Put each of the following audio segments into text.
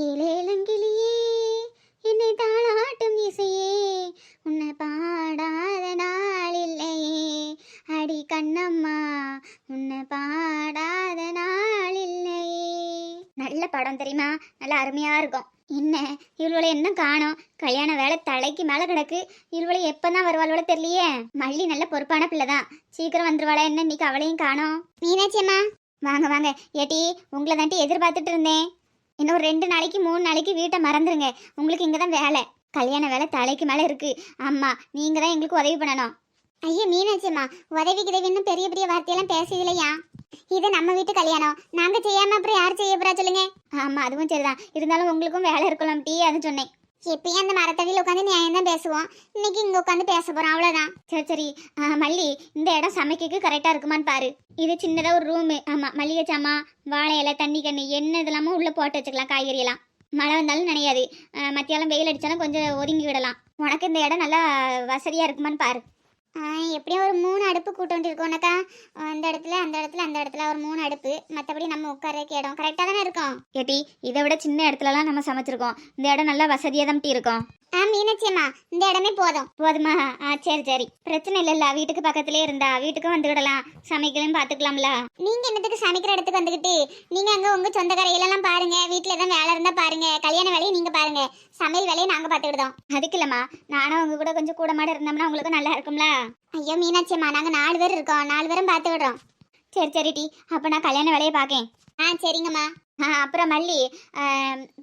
ஏலேலங்கிளியே என்னை தாளாட்டும் இசையே உன்னை பாடாத நாள் இல்லையே அடி கண்ணம்மா உன்னை பாடாத நாள் இல்லையே. நல்ல படம் தெரியுமா? நல்ல அருமையா இருக்கும். என்ன இவளோட என்ன காணோம்? கல்யாண வேலை தலைக்கு மேல கிடக்கு. இவளை எப்பதான் வருவாளோட தெரியலையே. மல்லி நல்ல பொறுப்பான பிள்ளைதான், சீக்கிரம் வந்துருவாளா என்ன? இன்னைக்கு அவளையும் காணோம். மீனாட்சி அம்மா வாங்க வாங்க. ஏட்டி உங்களை தாண்டி எதிர்பார்த்துட்டு இருந்தேன். இன்னும் 2 நாளைக்கு 3 நாளைக்கு வீட்டை மறந்துருங்க. உங்களுக்கு இங்கே தான் வேலை, கல்யாண வேலை தலைக்கு மேலே இருக்கு. ஆமா, நீங்க தான் எங்களுக்கு உதவி பண்ணணும். ஐயா மீனாட்சிம்மா, உதவி கிதவின்னு பெரிய பெரிய வார்த்தையெல்லாம் பேசுதில்லையா? இது நம்ம வீட்டு கல்யாணம், நாங்க செய்யாம அப்புறம் யார் செய்ய போறா சொல்லுங்க. ஆமா அதுவும் சரிதான், இருந்தாலும் உங்களுக்கும் வேலை இருக்கலாம் டீ, அது சொன்னேன். எப்பயும் அந்த மரத்தடியில் உட்காந்து நியாயம் தான் பேசுவோம், இன்னைக்கு இங்க உட்காந்து பேச போறோம், அவ்வளவுதான். சரி சரி. மல்லி, இந்த இடம் சமைக்க கரெக்டா இருக்குமான்னு பாரு. இது சின்னதா ஒரு ரூமு. ஆமா, மல்லிகை சாமா, வாழை இலை, தண்ணி கண்ணி என்ன இதெல்லாமோ உள்ள போட்டு வச்சுக்கலாம். காய்கறி எல்லாம் மழை வந்தாலும் நினையாது. மத்தியாலம் வெயில் அடிச்சாலும் கொஞ்சம் ஒதுங்கி விடலாம். உனக்கு இந்த இடம் நல்லா வசதியா இருக்குமான்னு பாரு. எப்படியும் ஒரு 3 அடுப்பு கூட்ட வேண்டியிருக்கோம் உனக்கா. அந்த இடத்துல அந்த இடத்துல அந்த இடத்துல ஒரு 3 அடுப்பு, மற்றபடி நம்ம உட்காரக்கு இடம் கரெக்டாக தானே இருக்கும். ஏட்டி இதை விட சின்ன இடத்துலலாம் நம்ம சமைச்சிருக்கோம். இந்த இடம் நல்லா வசதியாக தான் இருக்கும். மீனாட்சியம்மா, இந்த இடமே போதுமா? சரி சரி, பிரச்சனை இல்லைல்ல. வீட்டுக்கு பக்கத்துலேயே இருந்தா வீட்டுக்கும் வந்துக்கிடலாம், சமைக்கலாம் பார்த்துக்கலாம்ல. நீங்க என்னத்துக்கு சமைக்கிற இடத்துக்கு வந்துக்கிட்டு? நீங்க அங்க உங்க சொந்த கரையிலலாம் பாருங்க, வீட்டுல எதாவது வேலை இருந்தா பாருங்க, கல்யாண வேலையை நீங்க பாருங்க, சமையல் வேலையை நாங்க பார்த்துக்கிட்டோம். அதுக்கு இல்லம்மா, நானும் உங்க கூட கொஞ்சம் கூட மாட இருந்தோம்னா உங்களுக்கு நல்லா இருக்கும்ல. ஐயோ மீனாட்சியம்மா, நாங்க 4 பேர் இருக்கோம், 4 பேரும் பார்த்து விடுறோம். சரி சரி டி, அப்போ நான் கல்யாண வேலையை பார்க்கேன். சரிங்கம்மா. அப்புறம் மல்லி,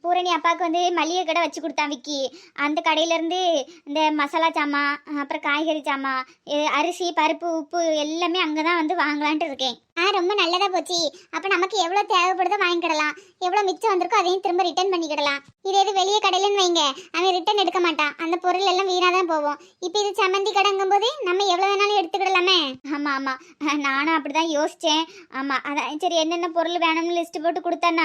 பூரணி அப்பாவுக்கு வந்து மல்லிகை கடை வச்சு கொடுத்தான் விக்கி. அந்த கடையிலேருந்து இந்த மசாலா சாமான், அப்புறம் காய்கறி சாமான், அரிசி பருப்பு உப்பு எல்லாமே அங்கே தான் வந்து வாங்கலான்ட்டு இருக்கேன். ரொம்ப நல்லதா போச்சு. அப்போ நமக்கு எவ்வளோ தேவைப்படுதோ வாங்கிக்கிடலாம், எவ்வளோ மிச்சம் வந்திருக்கோ அதையும் திரும்ப ரிட்டர்ன் பண்ணிக்கிடலாம். இது எது வெளியே கடையிலன்னு வைங்க, அவன் ரிட்டர்ன் எடுக்க மாட்டான், அந்த பொருள் எல்லாம் வீணாக தான் போவோம். இப்போ இது சம்மந்தி கடைங்கும் போது நம்ம எவ்வளோ வேணாலும் எடுத்துக்கிடலாமே. ஆமாம் ஆமாம், நானும் அப்படி தான் யோசித்தேன். ஆமாம், அதான் சரி, என்னென்ன பொருள் வேணும்னு லிஸ்ட்டு போட்டு கொடுத்தேன்னா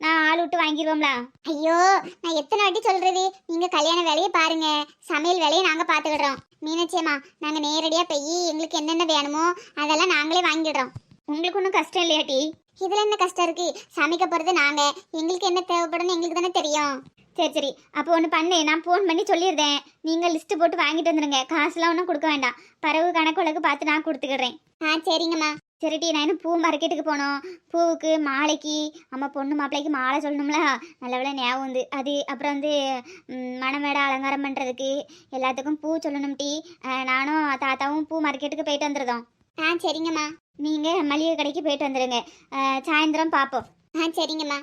நான் ஆள் விட்டு வாங்கிடுவோம்ல. ஐயோ, நான் எத்தனை வாட்டி சொல்கிறது, நீங்கள் கல்யாண வேலையை பாருங்க, சமையல் வேலையை நாங்கள் பார்த்துக்கிடுறோம். மீனாட்சியம்மா, நாங்கள் நேரடியாக போய் எங்களுக்கு என்னென்ன வேணுமோ அதெல்லாம் நாங்களே வாங்கிடுறோம். உங்களுக்கு ஒன்றும் கஷ்டம் இல்லையாட்டி? இதில் என்ன கஷ்டம் இருக்கு? சமைக்க போகிறது நாங்கள், எங்களுக்கு என்ன தேவைப்படும்னு எங்களுக்கு தானே தெரியும். சரி சரி, அப்போ ஒன்று பண்ணு, நான் ஃபோன் பண்ணி சொல்லிடுறேன், நீங்கள் லிஸ்ட்டு போட்டு வாங்கிட்டு வந்துடுங்க. காசுலாம் ஒன்றும் கொடுக்க வேண்டாம், பறவு கணக்கு வழக்கு பார்த்து நான் கொடுத்துக்கிடுறேன். சரிங்கம்மா. சரிட்டி, நான் இன்னும் பூ மார்க்கெட்டுக்கு போனோம், பூவுக்கு மாலைக்கு, அம்மா பொண்ணு மாப்பிள்ளைக்கு மாலை சொல்லணும்ல, நல்ல வேலை ஞாபகம் வந்து அது. அப்புறம் வந்து மணமேடை அலங்காரம் பண்ணுறதுக்கு எல்லாத்துக்கும் பூ சொல்லணும் டி. நானும் தாத்தாவும் பூ மார்க்கெட்டுக்கு போயிட்டு வந்துருந்தோம். சரிங்கம்மா. நீங்கள் மளிகை கடைக்கு போயிட்டு வந்துடுங்க, சாயந்தரம் பார்ப்போம். சரிங்கம்மா.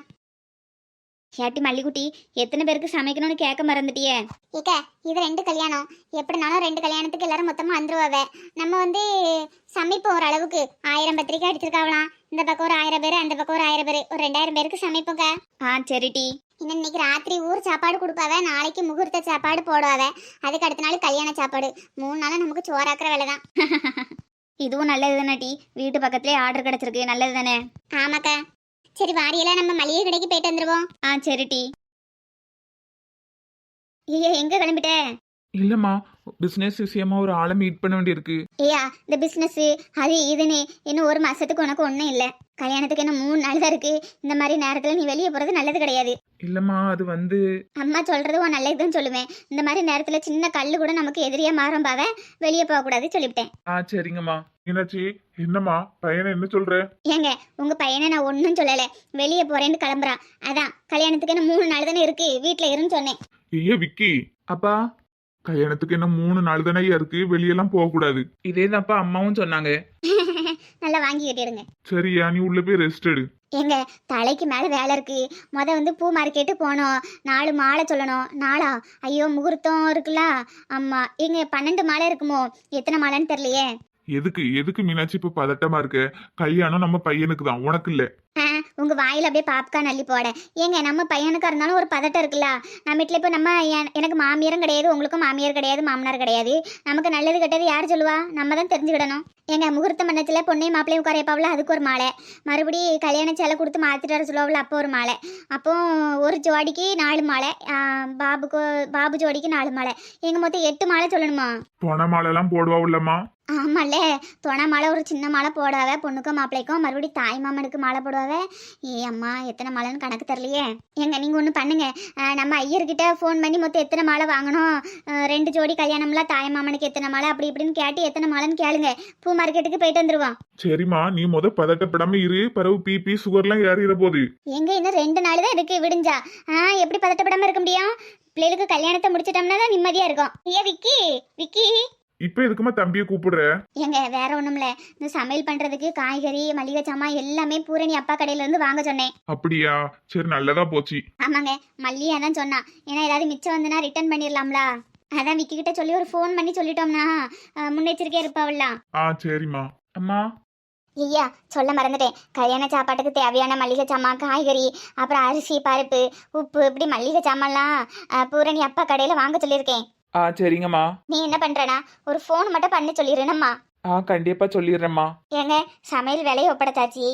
ஏட்டி மல்லிக்குட்டி, எத்தனை பேருக்கு சமைக்கணும்னு கேட்க மறந்துட்டியே? ஏக்கா, இது 2 கல்யாணம், எப்படினாலும் 2 கல்யாணத்துக்கு எல்லாரும் மொத்தமாக வந்துருவாவே. நம்ம வந்து சமைப்போம் ஓரளவுக்கு. 1000 பத்திரிக்கை அடிச்சிருக்காவலாம், இந்த பக்கம் ஒரு 1000 பேர், அந்த பக்கம் ஒரு 1000 பேர், ஒரு 2000 பேருக்கு சமைப்போங்க. சரிட்டி. இன்னைக்கு ராத்திரி ஊர் சாப்பாடு கொடுப்பாவே, நாளைக்கு முகூர்த்த சாப்பாடு போடுவாவே, அதுக்கு அடுத்த நாள் கல்யாண சாப்பாடு. 3 நாளாக நமக்கு சோறாக்குற வேலை தான். இதுவும் நல்லது தானே டி, வீட்டு பக்கத்துலேயே ஆர்டர் கிடச்சிருக்கு, நல்லது தானே? ஆமாக்கா. சரி வாரியெல்லாம் நம்ம மளிகை கடைக்கு போயிட்டு வந்துருவோம். சரி டி. ஐயா எங்க கிளம்பிட்ட? இல்லம்மா, பிசினஸ் விஷயமா ஒரு ஆளை மீட் பண்ண வேண்டியிருக்கு. ஐயா இந்த பிசினஸ் அது இதுன்னு இன்னும் 1 மாசத்துக்கு உனக்கு ஒன்றும் இல்லை. கல்யாணத்துக்கு இன்னும் 3 நாள் தான் இருக்கு. இந்த மாதிரி நேரத்தில் நீ வெளியே போறது நல்லது கிடையாது. இல்லம்மா, அது வந்து அம்மா சொல்றது உன் நல்லதுன்னு சொல்லுவேன். இந்த மாதிரி நேரத்தில் சின்ன கல்லு கூட நமக்கு எதிரியா மாறும் பாவ, வெளியே போகக்கூடாது சொல்லிவிட்டேன். சரிங்கம்மா. மீனாட்சி, என்னம்மா பையனை என்ன சொல்ற? ஏங்க உங்க பையனை நான் ஒன்றும் சொல்லலை, வெளியே போறேன்னு கிளம்புறான். அதான் கல்யாணத்துக்கு என்ன 3 நாள் தானே இருக்கு, வீட்டில் இருன்னு சொன்னேன். ஐயா விக்கி, அப்பா கல்யாணத்துக்கு என்ன 3 நாள் தானே இருக்கு, வெளியெல்லாம் போக கூடாது. இதேதான்ப்பா அம்மாவும் சொன்னாங்க. நல்லா வாங்கி கட்டிடுங்க. சரியா, நீ உள்ள போய் ரெஸ்ட் எடு. எங்க தலைக்கு மேல வேலை இருக்கு. வந்து பூ மார்க்கெட்டு போனோம், 4 மாலை சொல்லணும். 4ஆ? ஐயோ முகூர்த்தம் இருக்குல்ல. ஆமா, எங்க 12 மாலை இருக்குமோ, எத்தனை மாலைன்னு தெரியலையே. எதுக்கு மீனாட்சி இப்ப பதட்டமா இருக்க? கல்யாணம் நம்ம பையனுக்கு தான், உனக்கு இல்ல. உங்க வாயில அப்படியே பாப்கார்ன் அள்ளி போட. ஏங்க நம்ம பையனுக்கா இருந்தாலும் ஒரு பதட்டம் இருக்குல்ல. நம்ம வீட்டுல இப்ப நம்ம எனக்கு மாமியாரும் கிடையாது, உங்களுக்கும் மாமியார் கிடையாது, மாமனார் கிடையாது. நமக்கு நல்லது கெட்டது யார் சொல்லுவா? நம்ம தான் தெரிஞ்சுக்கிடணும். எங்க முகூர்த்த மண்டலத்துல பொண்ணையும் மாப்பிளையும் உட்காரையப்பாவில் அதுக்கு ஒரு மாலை, மறுபடி கல்யாண சேலை கொடுத்து மாத்திட்டு வர சொல்லுவாவில் அப்போ ஒரு மாலை, அப்போ ஒரு ஜோடிக்கு 4 மாலை, பாபு ஜோடிக்கு 4 மாலை, எங்க மொத்தம் 8 மாலை சொல்லணுமா? பொன மாலை எல்லாம் போடுவா உள்ளம்மா. ஆமால்ல, துணை மாலை ஒரு சின்ன மாலை போடாவ பொண்ணுக்கும் மாப்பிள்ளைக்கும், மறுபடியும் தாய் மாமனுக்கு மாலை போடுவாவ. ஏ அம்மா எத்தனை மாலைன்னு கணக்கு தெரியலையே. ஏங்க நீங்கள் ஒன்று பண்ணுங்க, நம்ம ஐயர்கிட்ட ஃபோன் பண்ணி மொத்தம் எத்தனை மாலை வாங்கணும், 2 ஜோடி கல்யாணம்ல தாய் மாமனுக்கு எத்தனை மாலை அப்படி இப்படின்னு கேட்டு எத்தனை மாலைன்னு கேளுங்க. பூ மார்க்கெட்டுக்கு போயிட்டு வந்துருவோம். சரிம்மா, நீ பதட்டப்படாம இரு, பிறகு பிபி சுகர்லாம் ஏறிட போகுது. எங்க இன்னும் 2 நாள் தான் இருக்கு விடிஞ்சா. எப்படி பதட்டப்படாம இருக்க முடியும்? பிள்ளைகளுக்கு கல்யாணத்தை முடிச்சிட்டோம்னா தான் நிம்மதியா இருக்கும். ஏ விக்கி விக்கி. இப்ப எதுக்குமா தம்பியை கூப்பிடுற? ஏங்க வேற ஒண்ணும்ல, இந்த சமையல் பண்றதுக்கு காய்கறி மளிகை சாமான் எல்லாமே பூரணி அப்பா கடையில இருந்து வாங்க சொன்னேன். அப்படியா, சரி நல்லதா போச்சு. ஆமாங்க, மல்லியா தான் சொன்னா. ஏன்னா ஏதாவது மிச்சம் வந்துன்னா ரிட்டர்ன் பண்ணிடலாம்ல. அதான் விக்கி கிட்ட சொல்லி ஒரு ஃபோன் பண்ணி சொல்லிட்டோம்னா முன்னெச்சரிக்கையா இருப்பாவல்ல. சரிம்மா. அம்மா ஐயா சொல்ல மறந்துட்டேன், கல்யாண சாப்பாட்டுக்கு தேவையான மளிகை சாமான் காய்கறி அப்புறம் அரிசி பருப்பு உப்பு இப்படி மளிகை சாமான்லாம் பூரணி அப்பா கடையில வாங்க சொல்லியிருக்கேன். சரிங்கம்மா. நீ என்ன பண்றனா ஒரு ஃபோன் மட்டும் பண்ணி சொல்லிடுறேனம்மா. கண்டிப்பா சொல்லிடுறேம்மா. ஏங்க சமையல் வேலையை ஒப்படைச்சாச்சு.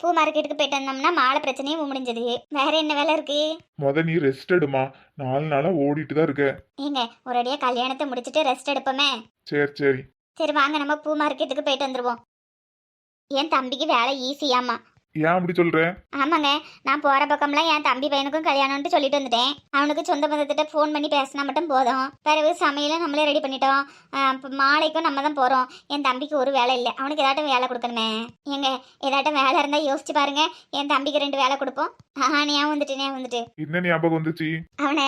பூ மார்க்கெட்டுக்கு போயிட்டு வந்தோம்னா மாலை பிரச்சனையும் முடிஞ்சது. வேற என்ன வேலை இருக்கு? நீ ரெஸ்ட் எடுமா, 4 நாளா ஓடிட்டு தான் இருக்க. ஏங்க ஒரேடியா கல்யாணத்தை முடிச்சிட்டு ரெஸ்ட் எடுப்போமே. சரி சரி வாங்க நம்ம பூ மார்க்கெட்டுக்கு போயிட்டு வந்துருவோம். என் தம்பிக்கு வேலை ஈஸியாமா. ஏன் அப்படி சொல்ற? ஆமாங்க, நான் போற பக்கம்லாம் என் தம்பி பையனுக்கும் கல்யாணம்னு சொல்லிட்டு வந்துட்டேன். அவனுக்கு சொந்த பந்தத்திட்ட ஃபோன் பண்ணி பேசினா மட்டும் போதும். பிறகு சமையல நம்மளே ரெடி பண்ணிட்டோம். மாலைக்கும் நம்ம தான் போறோம். என் தம்பிக்கு ஒரு வேலை இல்லை, அவனுக்கு ஏதாட்டும் வேலை கொடுக்கணுமே. ஏங்க ஏதாட்டும் வேலை இருந்தா யோசிச்சு பாருங்க, என் தம்பிக்கு 2 வேலை கொடுப்போம். நீ வந்துட்டு என்ன ஞாபகம் வந்துச்சு? அவனை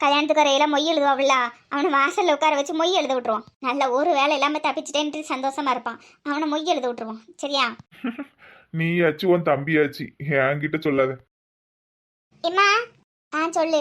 கல்யாணத்துக்கு வரையில மொய் எழுதுவாவில்ல, அவனை வாசல்ல உட்கார வச்சு மொய் எழுத விட்டுருவோம். நல்ல ஒரு வேலை இல்லாம தப்பிச்சிட்டேன்ட்டு சந்தோஷமா இருப்பான். அவனை மொய் எழுத விட்டுருவோம். சரியா? நீ ஆச்சு உன் தம்பியாச்சு, என்கிட்ட சொல்லாத. எம்மா சொல்லு.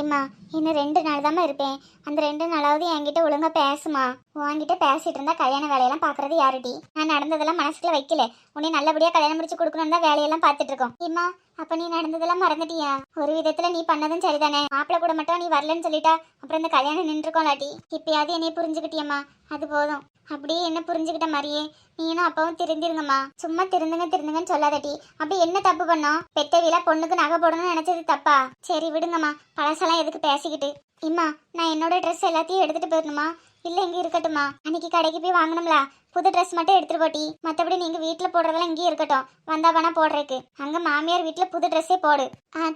எம்மா இன்னும் 2 நாள் தாம்மா இருப்பேன். அந்த 2 நாளாவது என்கிட்ட ஒழுங்கா பேசுமா. உன்கிட்ட பேசிட்டு இருந்தா கல்யாண வேலையெல்லாம் பாக்குறது யாருடி? நான் நடந்ததெல்லாம் மனசுக்குள்ள வைக்கல. உன்னை நல்லபடியா கல்யாணம் முடிச்சு கொடுக்கணும் தான் வேலையெல்லாம் பார்த்துட்டு இருக்கோம். எம்மா அப்ப நீ நடந்ததெல்லாம் மறந்துட்டியா? ஒரு விதத்துல நீ பண்ணதும் சரிதானே. மாப்பிள்ள கூட மட்டும் நீ வரலன்னு சொல்லிட்டா அப்புறம் இந்த கல்யாணம் நின்றுக்கோலாட்டி. இப்பயாவது என்னைய புரிஞ்சுக்கிட்டியம்மா, அது போதும். அப்படியே என்ன புரிஞ்சுக்கிட்ட மாதிரியே நீனும் அப்பாவும் திருந்திருங்கம்மா. சும்மா திருந்துங்கன்னு சொல்லாதட்டி. அப்படி என்ன தப்பு பண்ணோம்? பெத்தவில பொண்ணுக்கு நகை போடணும்னு நினைச்சது தப்பா? சரி விடுங்கம்மா, பழசெல்லாம் எதுக்கு பேசிக்கிட்டு. இம்மா நான் என்னோட ட்ரெஸ் எல்லாத்தையும் எடுத்துட்டு போயிடணுமா இல்ல இங்க இருக்கட்டுமா? அன்னைக்கு கடைக்கு போய் வாங்கணும்ல, புது ட்ரெஸ் மட்டும் எடுத்துட்டு போட்டி. மற்றபடி நீங்க வீட்டுல போடுறதெல்லாம் இங்கேயே இருக்கட்டும். வந்தா வேணா போடுறதுக்கு. அங்க மாமியார் வீட்டுல புது ட்ரெஸ்ஸே போடு.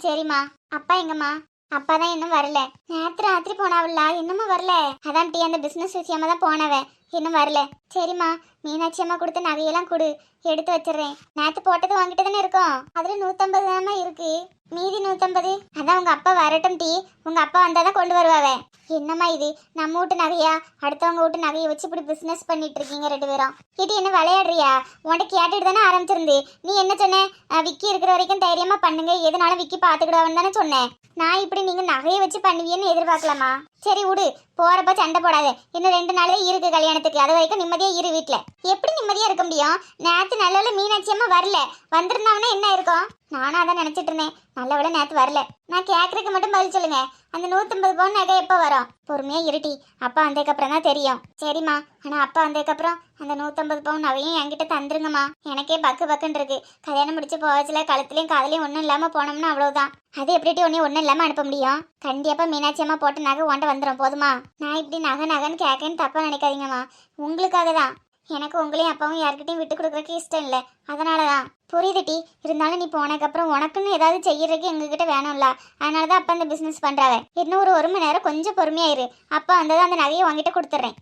சரிம்மா. அப்பா எங்கம்மா? அப்பா தான் இன்னும் வரல. நேற்று ராத்திரி போனாவில்ல, இன்னுமா வரல? அதான் டீ அந்த பிசினஸ் விஷயமா தான் போனவன், இன்னும் வரல. சரிம்மா, மீனாட்சி அம்மா கொடுத்த நகையெல்லாம் கொடு, எடுத்து வச்சிடுறேன். நேற்று போட்டது வாங்கிட்டு தானே இருக்கோம், அதுல 150 தானே இருக்கு, மீதி 150. அதான் உங்க அப்பா வரட்டும் டீ, உங்க அப்பா வந்தாதான் கொண்டு வருவாவே. என்னம்மா இது நம்ம வீட்டு நகையா? அடுத்தவங்க வீட்டு நகையை வச்சு இப்படி பிசினஸ் பண்ணிட்டு இருக்கீங்க 2 பேரும். கேட்டி என்ன விளையாடுறியா? உன்கிட்ட கேட்டுட்டு தானே ஆரம்பிச்சிருந்து. நீ என்ன சொன்ன? விக்கி இருக்கிற வரைக்கும் தைரியமா பண்ணுங்க, எதுனாலும் விக்கி பாத்துக்கிடுவான்னு தானே சொன்னேன். நான் இப்படி நீங்க நகையை வச்சு பண்ணுவீன்னு எதிர்பார்க்கலாமா? சரி விடு, போறப்ப சண்டை போடாத. இன்னும் 2 நாளே இருக்கு கல்யாணத்துக்கு, அது வரைக்கும் நிம்மதியா இரு வீட்டுல. எப்படி நிம்மதியா இருக்க முடியும்? நேற்று நல்ல மீனாட்சி அம்மா வரல, வந்திருந்தாங்கன்னா என்ன இருக்கும்? நானும் அதான் நினைச்சிட்டு இருந்தேன். நல்ல வேளை நேற்று வரல. நான் கேட்கறதுக்கு மட்டும் பதில் சொல்லுங்க. அந்த 150 பவுன் நகை எப்போ வரும்? பொறுமையா இருட்டி, அப்பா வந்ததுக்கப்புறம் தான் தெரியும். சரிம்மா, ஆனா அப்பா வந்ததுக்கப்புறம் அந்த 150 பவுன் நகையும் என்கிட்ட தந்துருங்கம்மா. எனக்கே பக்குன்னு இருக்கு. கல்யாணம் முடிச்சு போவச்சுல கழுத்துலயும் காதலையும் ஒன்றும் இல்லாம போனோம்னா அவ்வளவுதான். அது எப்படி ஒன்றும் இல்லாம அனுப்ப முடியும்? கண்டிப்பா மீனாட்சி அம்மா போட்டு நகை ஒன்றை வந்துடும். போதுமா? நான் இப்படி நகைன்னு கேட்கன்னு தப்பா நினைக்காதீங்கம்மா. உங்களுக்காக தான். எனக்கு உங்களையும் அப்பாவும் யார்கிட்டையும் விட்டு கொடுக்குறதுக்கு இஷ்டம் இல்லை, அதனாலதான். புரியுது டி, இருந்தாலும் நீ போனதுக்கப்புறம் உனக்குன்னு ஏதாவது செய்யறதுக்கு எங்ககிட்ட வேணும்ல, அதனாலதான் அப்பா அந்த பிசினஸ் பண்றாவே. இன்னும் ஒரு 1 மணி நேரம் கொஞ்சம் பொறுமையாயிரு. அப்பா வந்ததான் அந்த நகையை வாங்கிட்டு கொடுத்துட்றேன்.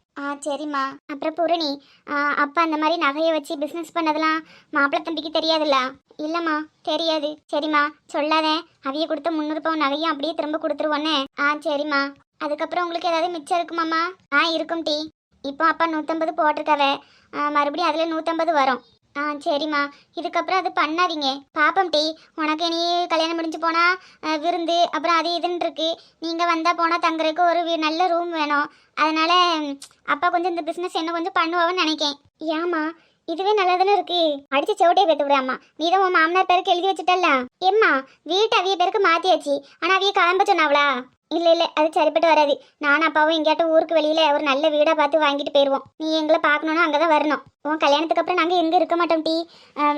சரிம்மா. அப்புறம் பூரணி, அப்பா அந்த மாதிரி நகையை வச்சு பிசினஸ் பண்ணதெல்லாம் மாப்பிள்ளை தம்பிக்கு தெரியாதுல்ல? இல்லம்மா தெரியாது. சரிம்மா சொல்லாதே. அவைய கொடுத்த 300 பவுன் நகையும் அப்படியே திரும்ப கொடுத்துருவோன்னே. சரிம்மா. அதுக்கப்புறம் உங்களுக்கு ஏதாவது மிச்சம் இருக்குமாம்மா? இருக்கும் டி. இப்போ அப்பா 150 போட்டிருக்காவே, மறுபடியும் அதில் 150 வரும். சரிம்மா. இதுக்கப்புறம் அது பண்ணாதீங்க. பாப்பம் டி, உனக்கு நீ கல்யாணம் முடிஞ்சு போனால் விருந்து அப்புறம் அது இதுன்னு இருக்கு. நீங்கள் வந்தால் போனால் தங்குறதுக்கு ஒரு நல்ல ரூம் வேணும். அதனால் அப்பா கொஞ்சம் இந்த பிஸ்னஸ் என்ன கொஞ்சம் பண்ணுவான்னு நினைக்கேன். ஏம்மா இதுவே நல்லதானே இருக்கு. அடிச்சு செவட்டையை பேத்து விடாமா. நீ தான் உன் மாமனார் பேருக்கு எழுதி வச்சுட்டல்ல. எம்மா வீட்டு அவிய பேருக்கு மாற்றியாச்சு, ஆனால் அவிய கிளம்ப சொன்னாவளா? இல்லை அது சரிப்பட்டு வராது. நானும் அப்பாவும் எங்கேயாட்டும் ஊருக்கு வெளியில ஒரு நல்ல வீடாக பார்த்து வாங்கிட்டு போயிடுவோம். நீ எங்களை பார்க்கணுன்னா அங்கே தான் வரணும். உன் கல்யாணத்துக்கு அப்புறம் நாங்கள் எங்கே இருக்க மாட்டோம் டி,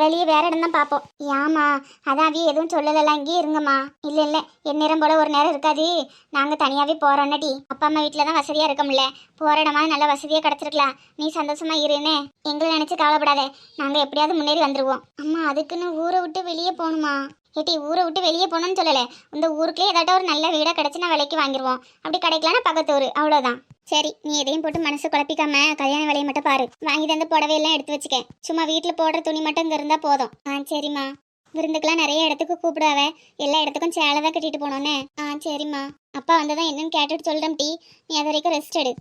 வெளியே வேற இடம் தான் பார்ப்போம். ஏமா அதான் அவிய எதுவும் சொல்லலாம், இங்கேயே இருங்கம்மா. இல்லை இல்லை, என் நேரம் போல ஒரு நேரம் இருக்காது, நாங்கள் தனியாகவே போகிறோன்னா டி. அப்பா அம்மா வீட்டில் தான் வசதியாக இருக்க முடியல, போகிற இடமா நல்ல வசதியாக கிடச்சிருக்கலாம். நீ சந்தோஷமா இருன்னு எங்களை நினச்சி கவலைப்படாத, நாங்கள் எப்படியாவது முன்னேறி வந்துடுவோம். அம்மா அதுக்குன்னு ஊரை விட்டு வெளியே போகணுமா? ஏட்டி ஊரை விட்டு வெளியே போகணும்னு சொல்லலை, இந்த ஊருக்குள்ளே ஏதாட்டும் ஒரு நல்ல வீடாக கிடச்சி நான் விலைக்கு வாங்கிடுவோம். அப்படி கிடைக்கலன்னா பக்கத்து ஊர், அவ்வளோதான். சரி, நீ எதையும் போட்டு மனசு குழப்பிக்காம கல்யாண வேலையை மட்டும் பாரு. வாங்கி தந்த புடவையெல்லாம் எடுத்து வச்சுக்க. சும்மா வீட்டில் போடுற துணி மட்டும் இங்கே இருந்தால் போதும். சரிம்மா. விருந்துக்கெல்லாம் நிறைய இடத்துக்கு கூப்பிடாவ, எல்லா இடத்துக்கும் சேலை தான் கட்டிட்டு போனோன்னே. சரிம்மா. அப்பா வந்ததான் என்னன்னு கேட்டுட்டு சொல்கிறேன் டி, நீ அது வரைக்கும் ரெஸ்ட் எடு.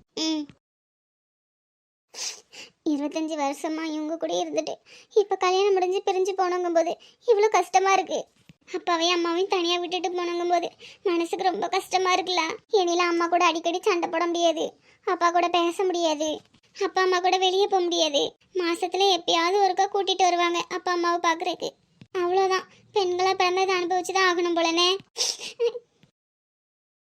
25 வருஷமா இவங்க கூட இருந்துட்டு இப்போ கல்யாணம் முடிஞ்சு பிரிஞ்சு போனோங்கும்போது இவ்வளோ கஷ்டமா இருக்கு. அப்பாவையும் அம்மாவையும் தனியாக விட்டுட்டு போனோங்கும்போது மனசுக்கு ரொம்ப கஷ்டமா இருக்குல்ல. இனிலாம் அம்மா கூட அடிக்கடி சண்டை போட முடியாது, அப்பா கூட பேச முடியாது, அப்பா அம்மா கூட வெளியே போக முடியாது. மாசத்துல எப்பயாவது ஒருக்கா கூட்டிட்டு வருவாங்க அப்பா அம்மாவை பார்க்குறதுக்கு, அவ்வளோதான். பெண்களாக பிறந்ததை அனுபவிச்சு தான் ஆகணும் போலனே.